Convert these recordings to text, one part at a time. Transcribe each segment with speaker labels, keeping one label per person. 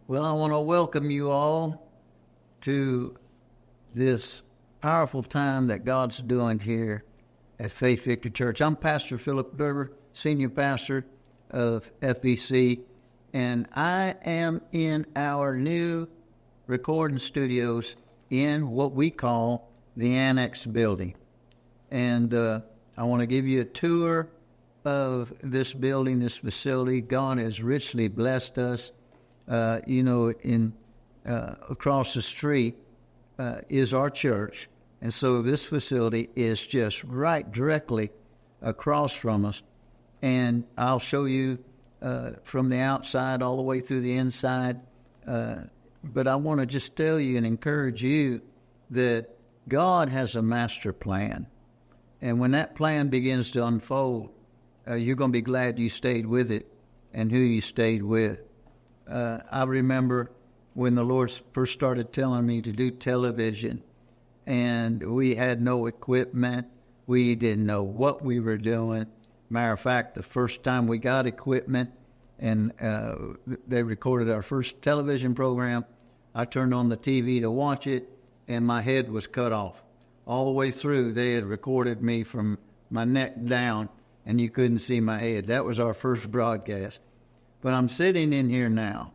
Speaker 1: Well, I want to welcome you all to this powerful time that God's doing here at Faith Victory Church. I'm Pastor Philip Durber, Senior Pastor of FVC, and I am in our new recording studios in what we call the Annex building. And I want to give you a tour of this building, this facility. God has richly blessed us. Across the street is our church. And so this facility is just right directly across from us. And I'll show you from the outside all the way through the inside. But I want to just tell you and encourage you that God has a master plan. And when that plan begins to unfold, you're going to be glad you stayed with it and who you stayed with. I remember when the Lord first started telling me to do television, and we had no equipment. We didn't know what we were doing. Matter of fact, the first time we got equipment and they recorded our first television program, I turned on the TV to watch it, and my head was cut off. All the way through, they had recorded me from my neck down, and you couldn't see my head. That was our first broadcast. But I'm sitting in here now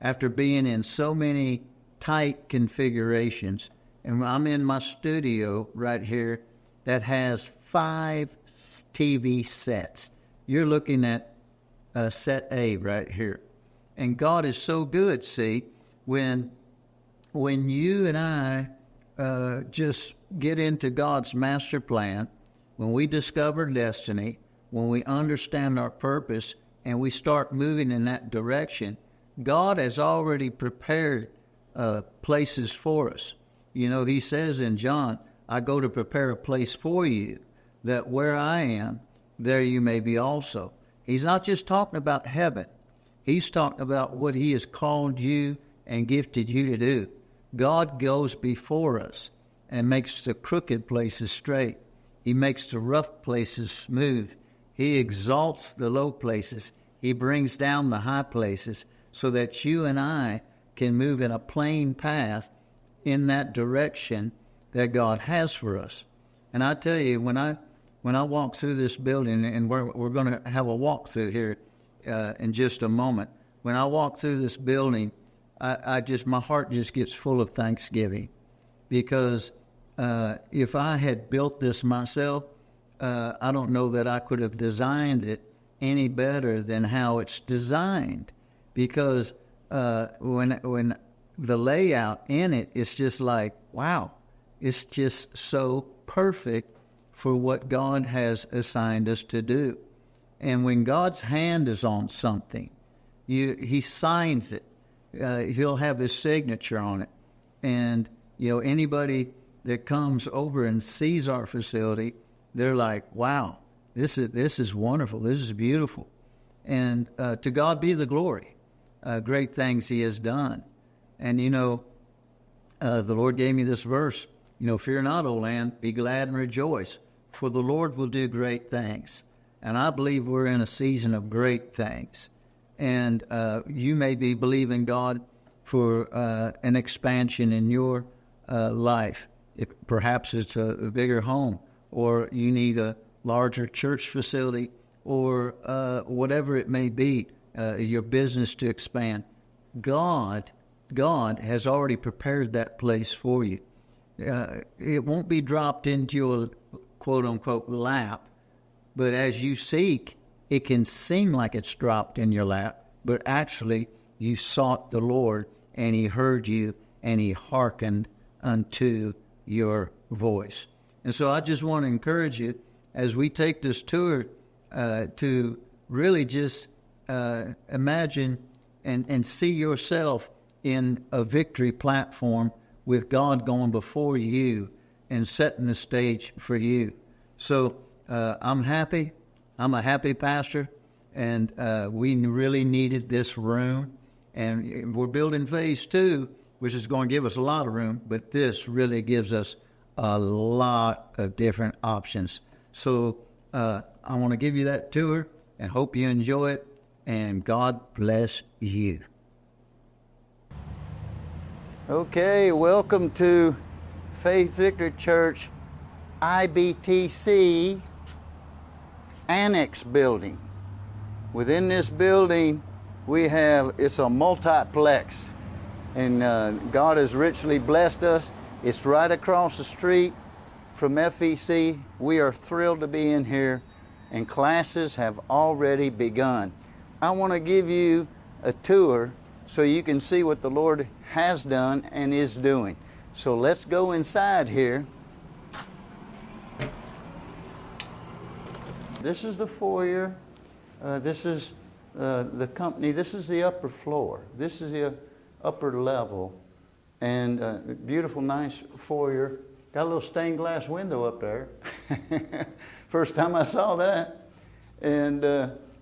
Speaker 1: after being in so many tight configurations, and I'm in my studio right here that has 5 TV sets. You're looking at set A right here. And God is so good, see, when you and I just get into God's master plan, when we discover destiny, when we understand our purpose, and we start moving in that direction, God has already prepared places for us. You know, he says in John, I go to prepare a place for you, that where I am, there you may be also. He's not just talking about heaven. He's talking about what he has called you and gifted you to do. God goes before us and makes the crooked places straight. He makes the rough places smooth. He exalts the low places. He brings down the high places so that you and I can move in a plain path in that direction that God has for us. And I tell you, when I walk through this building, and we're going to have a walk through here in just a moment. When I walk through this building, my heart just gets full of thanksgiving, because if I had built this myself, I don't know that I could have designed it any better than how it's designed, because when the layout in it is just like, wow, it's just so perfect for what God has assigned us to do. And when God's hand is on something, he signs it. He'll have his signature on it. And, anybody that comes over and sees our facility, they're like, wow, this is wonderful. This is beautiful. And to God be the glory. Great things he has done. And, the Lord gave me this verse, fear not, O land, be glad and rejoice, for the Lord will do great things. And I believe we're in a season of great things. And you may be believing God for an expansion in your life. Perhaps it's a bigger home, or you need a larger church facility, or whatever it may be, your business to expand. God has already prepared that place for you. It won't be dropped into your quote-unquote lap, but as you seek, it can seem like it's dropped in your lap, but actually you sought the Lord, and he heard you, and he hearkened unto your voice. And so I just want to encourage you, as we take this tour, to really just imagine and see yourself in a victory platform with God going before you and setting the stage for you. So I'm happy. I'm a happy pastor, and we really needed this room. And we're building phase 2, which is going to give us a lot of room, but this really gives us a lot of different options. So I want to give you that tour and hope you enjoy it, and God bless you. Okay, welcome to Faith Victory Church IBTC Annex building. Within this building, it's a multiplex, and God has richly blessed us. It's right across the street from FEC. We are thrilled to be in here, and classes have already begun. I want to give you a tour so you can see what the Lord has done and is doing. So let's go inside here. This is the foyer. This is the company. This is the upper floor. This is the upper level. And beautiful, nice foyer. Got a little stained glass window up there. First time I saw that. And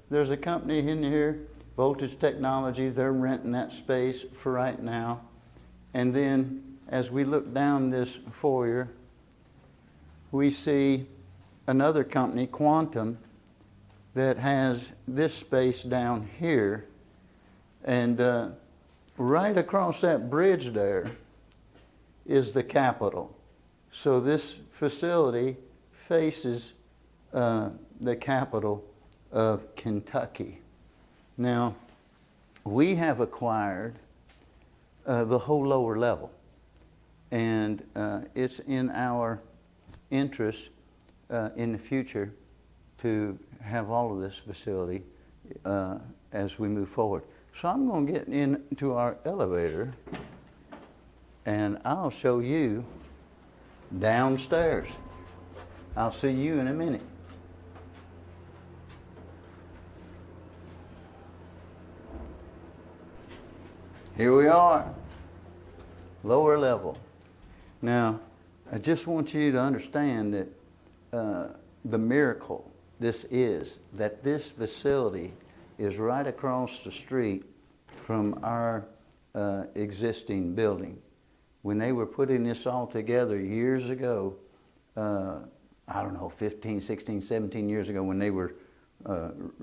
Speaker 1: there's a company in here, Voltage Technology. They're renting that space for right now. And then as we look down this foyer, we see another company, Quantum, that has this space down here. And right across that bridge there is the Capitol. So this facility faces the capital of Kentucky. Now, we have acquired the whole lower level, and it's in our interest in the future to have all of this facility as we move forward. So I'm going to get into our elevator, and I'll show you downstairs. I'll see you in a minute. Here we are, lower level. Now, I just want you to understand that the miracle this is, that this facility is right across the street from our existing building. When they were putting this all together years ago, I don't know, 15, 16, 17 years ago, when they were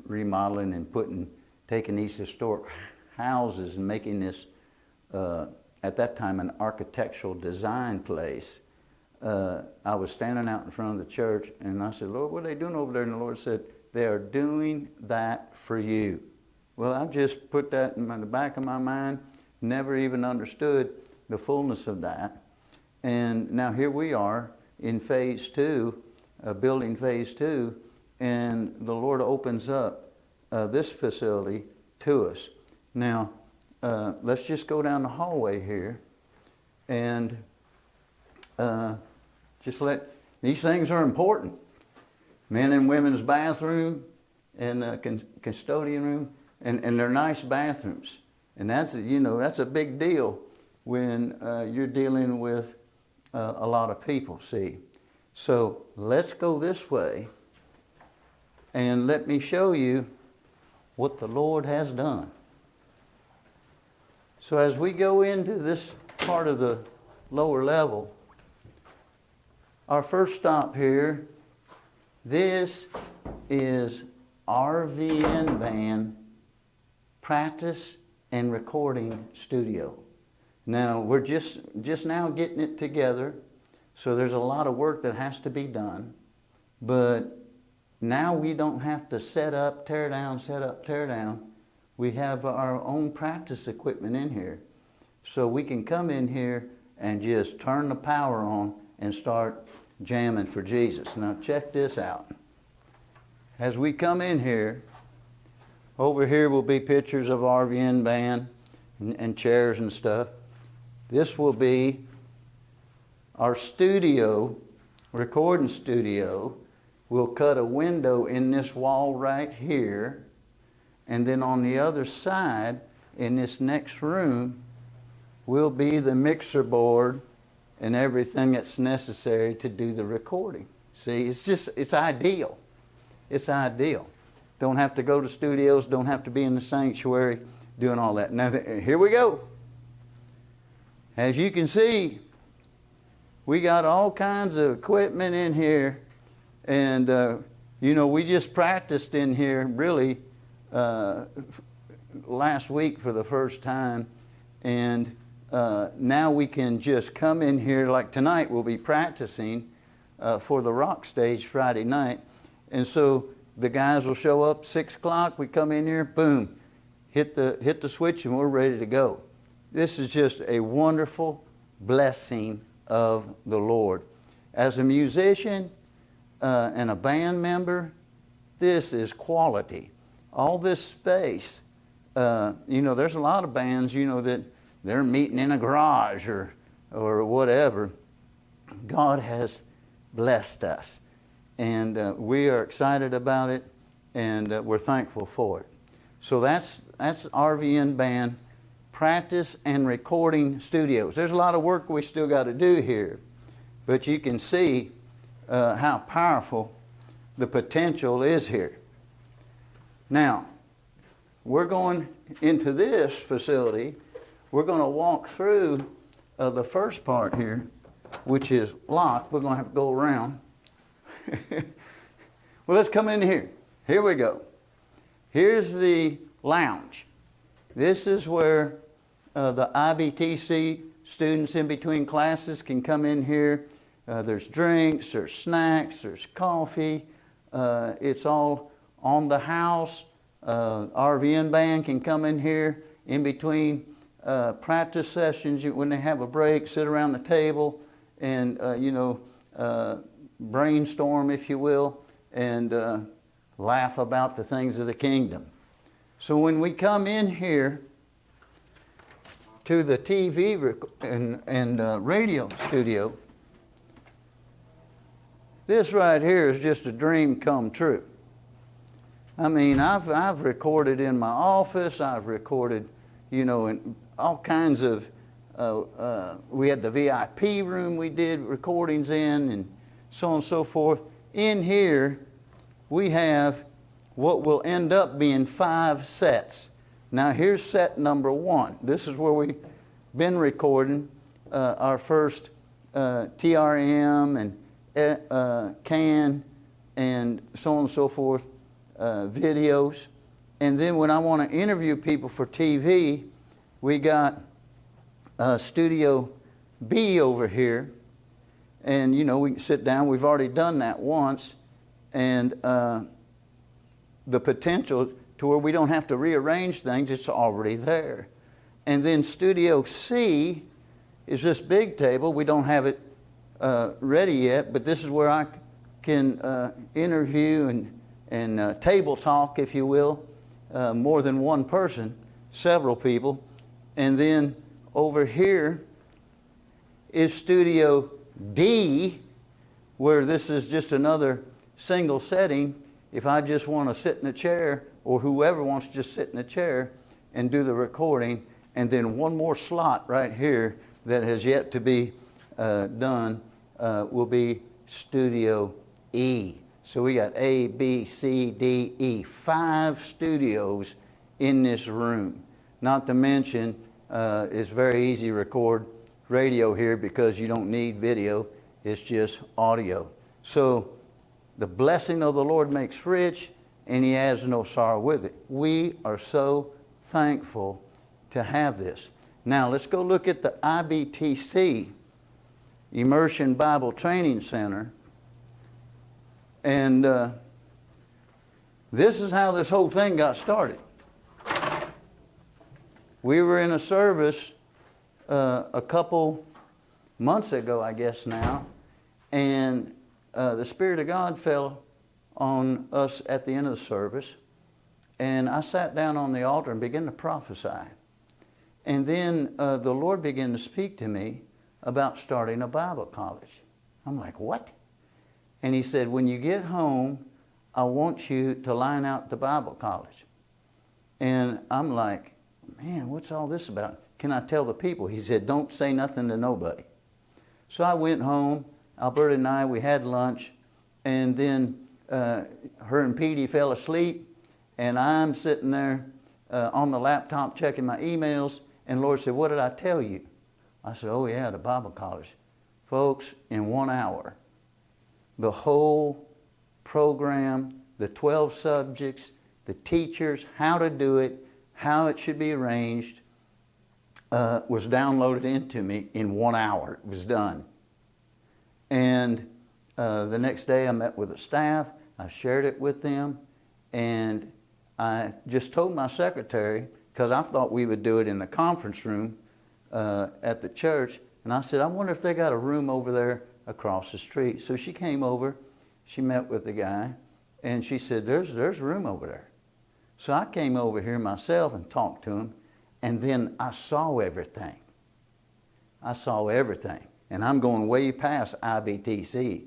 Speaker 1: remodeling and taking these historic houses and making this, at that time, an architectural design place, I was standing out in front of the church, and I said, Lord, what are they doing over there? And the Lord said, they are doing that for you. Well, I just put that in the back of my mind, never even understood the fullness of that. And now here we are in phase 2, building phase 2, and the Lord opens up this facility to us. Now, let's just go down the hallway here, and these things are important. Men and women's bathroom and custodian room, and they're nice bathrooms. And that's a big deal when you're dealing with a lot of people, see. So let's go this way, and let me show you what the Lord has done. So as we go into this part of the lower level, our first stop here, this is RVN Band Practice and Recording Studio. Now, we're just now getting it together, so there's a lot of work that has to be done. But now we don't have to set up, tear down, set up, tear down. We have our own practice equipment in here. So we can come in here and just turn the power on and start jamming for Jesus. Now check this out. As we come in here, over here will be pictures of RVN Band and chairs and stuff. This will be our studio, recording studio. We'll cut a window in this wall right here, and then on the other side, in this next room, will be the mixer board and everything that's necessary to do the recording. See, it's ideal. It's ideal. Don't have to go to studios, don't have to be in the sanctuary doing all that. Now, here we go. As you can see, we got all kinds of equipment in here, and we just practiced in here really last week for the first time, and now we can just come in here, like tonight we'll be practicing for the rock stage Friday night. And so the guys will show up 6 o'clock, we come in here, boom, hit the switch and we're ready to go. This is just a wonderful blessing of the Lord. As a musician and a band member, this is quality. All this space, there's a lot of bands, that they're meeting in a garage or whatever. God has blessed us, and we are excited about it, and we're thankful for it. So that's RVN Band Practice and Recording Studios. There's a lot of work we still got to do here, but you can see how powerful the potential is here. Now, we're going into this facility. We're going to walk through the first part here, which is locked. We're going to have to go around. Well, let's come in here. Here we go. Here's the lounge. This is where the IBTC students in between classes can come in here. There's drinks, there's snacks, there's coffee. It's all on the house. RVN Band can come in here in between practice sessions when they have a break, sit around the table and, brainstorm, if you will, and laugh about the things of the kingdom. So when we come in here to the TV and radio studio, this right here is just a dream come true. I mean, I've recorded in my office. I've recorded, in all kinds of. We had the VIP room we did recordings in, and so on and so forth. In here, we have what will end up being 5 sets. Now, here's set number 1. This is where we've been recording our first TRM and CAN and so on and so forth videos. And then when I want to interview people for TV, we got Studio B over here. And, we can sit down. We've already done that once. And the potential to where we don't have to rearrange things, it's already there. And then Studio C is this big table. We don't have it ready yet, but this is where I can interview and table talk, if you will, more than one person, several people. And then over here is Studio D, where this is just another single setting. If I just want to sit in a chair, or whoever wants to just sit in a chair and do the recording, and then one more slot right here that has yet to be done will be Studio E. So we got A, B, C, D, E, 5 studios in this room. Not to mention, it's very easy to record radio here because you don't need video. It's just audio. So the blessing of the Lord makes rich, and He has no sorrow with it. We are so thankful to have this. Now let's go look at the IBTC, Immersion Bible Training Center. And this is how this whole thing got started. We were in a service a couple months ago, I guess now, and the Spirit of God fell on us at the end of the service, and I sat down on the altar and began to prophesy. And then the Lord began to speak to me about starting a Bible college. I'm like, what? And He said, when you get home, I want you to line out the Bible college. And I'm like, man, what's all this about? Can I tell the people? He said, don't say nothing to nobody. So I went home. Alberta and I, we had lunch. And then her and Petey fell asleep. And I'm sitting there on the laptop checking my emails. And the Lord said, what did I tell you? I said, oh yeah, the Bible college. Folks, in 1 hour, the whole program, the 12 subjects, the teachers, how to do it, how it should be arranged, was downloaded into me in 1 hour. It was done. And the next day I met with the staff. I shared it with them. And I just told my secretary, because I thought we would do it in the conference room at the church. And I said, I wonder if they got a room over there across the street. So she came over. She met with the guy. And she said, there's room over there. So I came over here myself and talked to him. And then I saw everything. I saw everything. And I'm going way past IBTC.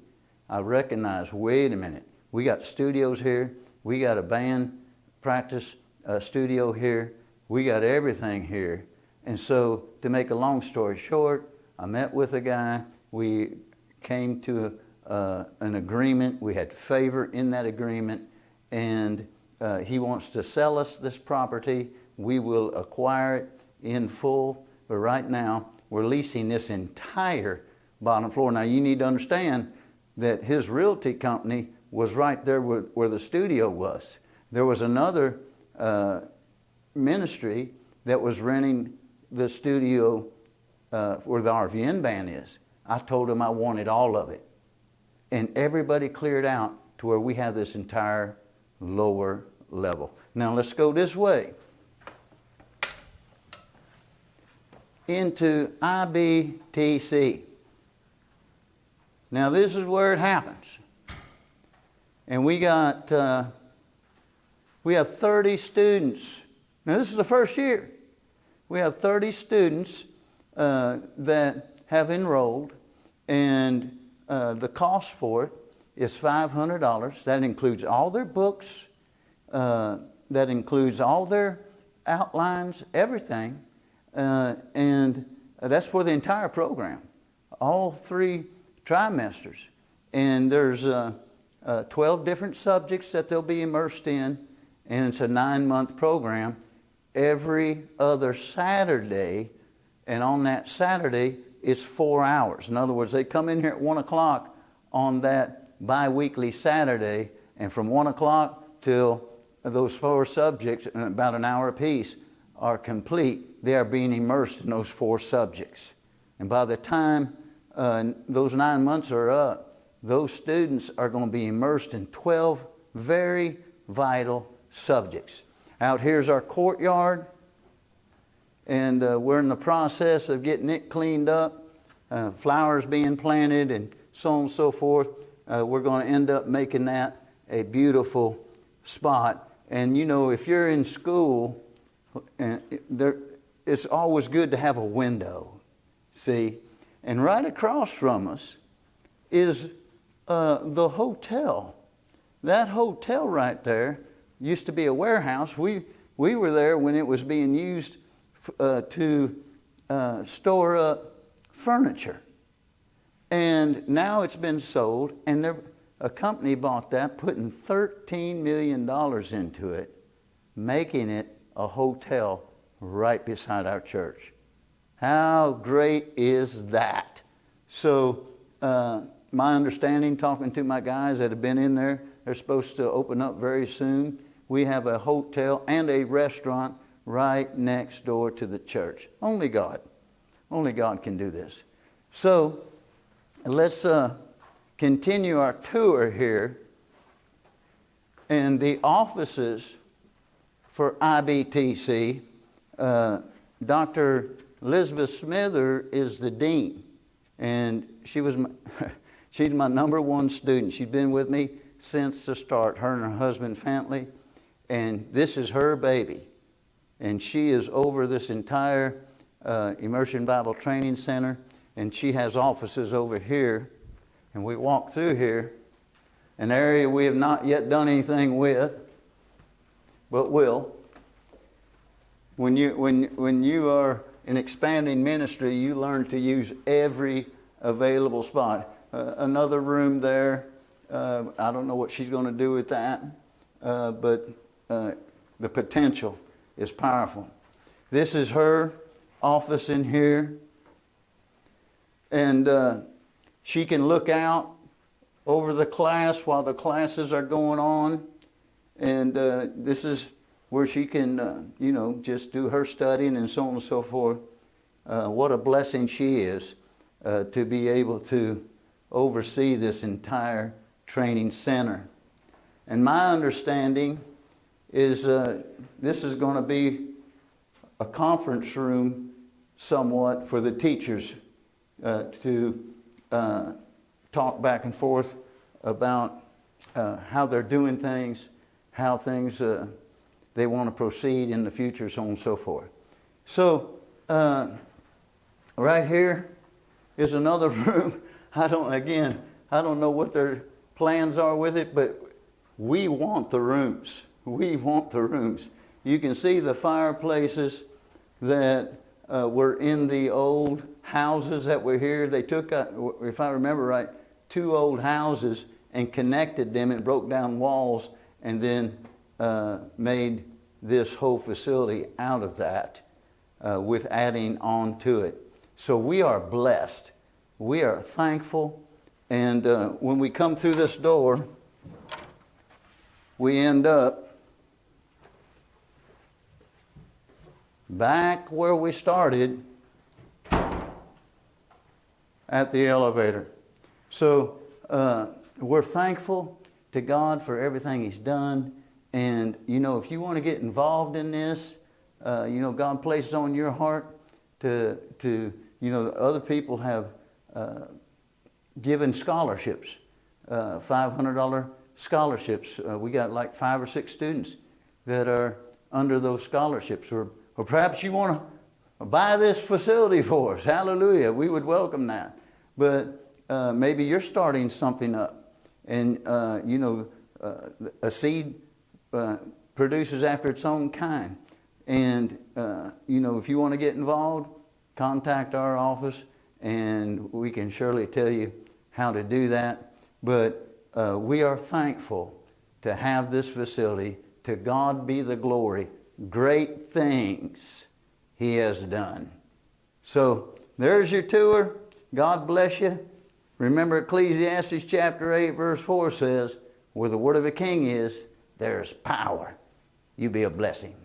Speaker 1: I recognized, wait a minute, we got studios here. We got a band practice studio here. We got everything here. And so to make a long story short, I met with a guy. We came to an agreement. We had favor in that agreement. And he wants to sell us this property. We will acquire it in full. But right now, we're leasing this entire bottom floor. Now, you need to understand that his realty company was right there where the studio was. There was another ministry that was renting the studio where the RVN band is. I told him I wanted all of it. And everybody cleared out to where we have this entire lower level. Now, let's go this way. Into IBTC. Now this is where it happens. And we have 30 students. Now this is the first year. We have 30 students that have enrolled, and the cost for it is $500. That includes all their books, that includes all their outlines, everything. And that's for the entire program, all 3 trimesters. And there's 12 different subjects that they'll be immersed in, and it's a 9-month program. Every other Saturday, and on that Saturday, it's 4 hours. In other words, they come in here at 1 o'clock on that bi-weekly Saturday, and from 1 o'clock till those 4 subjects, about an hour apiece, are complete. They are being immersed in those 4 subjects. And by the time those 9 months are up, those students are going to be immersed in 12 very vital subjects. Out here's our courtyard, and we're in the process of getting it cleaned up, flowers being planted and so on and so forth. We're going to end up making that a beautiful spot. And you know, if you're in school, it's always good to have a window, see? And right across from us is the hotel. That hotel right there used to be a warehouse. We were there when it was being used to store up furniture. And now it's been sold, and a company bought that, putting $13 million into it, making it a hotel right beside our church. How great is that? So my understanding, talking to my guys that have been in there, they're supposed to open up very soon. We have a hotel and a restaurant right next door to the church. Only God can do this. So let's continue our tour here. And the offices for IBTC, Dr. Elizabeth Smither is the dean, and she's my number 1 student. She's been with me since the start, her and her husband Fantley, and this is her baby. And she is over this entire Immersion Bible Training Center, and she has offices over here. And we walk through here, an area we have not yet done anything with, but will. When you are in expanding ministry, you learn to use every available spot. Another room there, I don't know what she's going to do with that, but the potential is powerful. This is her office in here, and she can look out over the class while the classes are going on, and this is where she can, just do her studying and so on and so forth. what a blessing she is to be able to oversee this entire training center. And my understanding is this is going to be a conference room somewhat for the teachers to talk back and forth about how they're doing things, how things they want to proceed in the future, so on and so forth. So right here is another room. I don't know what their plans are with it, but we want the rooms. We want the rooms. You can see the fireplaces that were in the old houses that were here. They took, if I remember right, 2 old houses and connected them and broke down walls and then made this whole facility out of that with adding on to it. So we are blessed. We are thankful. And when we come through this door, we end up back where we started at the elevator. So we're thankful to God for everything He's done. And, you know, if you want to get involved in this, you know, God places on your heart to you know, other people have given scholarships, $500 scholarships. We got like 5 or 6 students that are under those scholarships. Or perhaps you want to buy this facility for us. Hallelujah. We would welcome that. But maybe you're starting something up. And, you know, a seed produces after its own kind. And, you know, if you want to get involved, contact our office and we can surely tell you how to do that. But we are thankful to have this facility. To God be the glory. Great things He has done. So there's your tour. God bless you. Remember, Ecclesiastes chapter 8 verse 4 says, where the word of a king is, there's power. You be a blessing.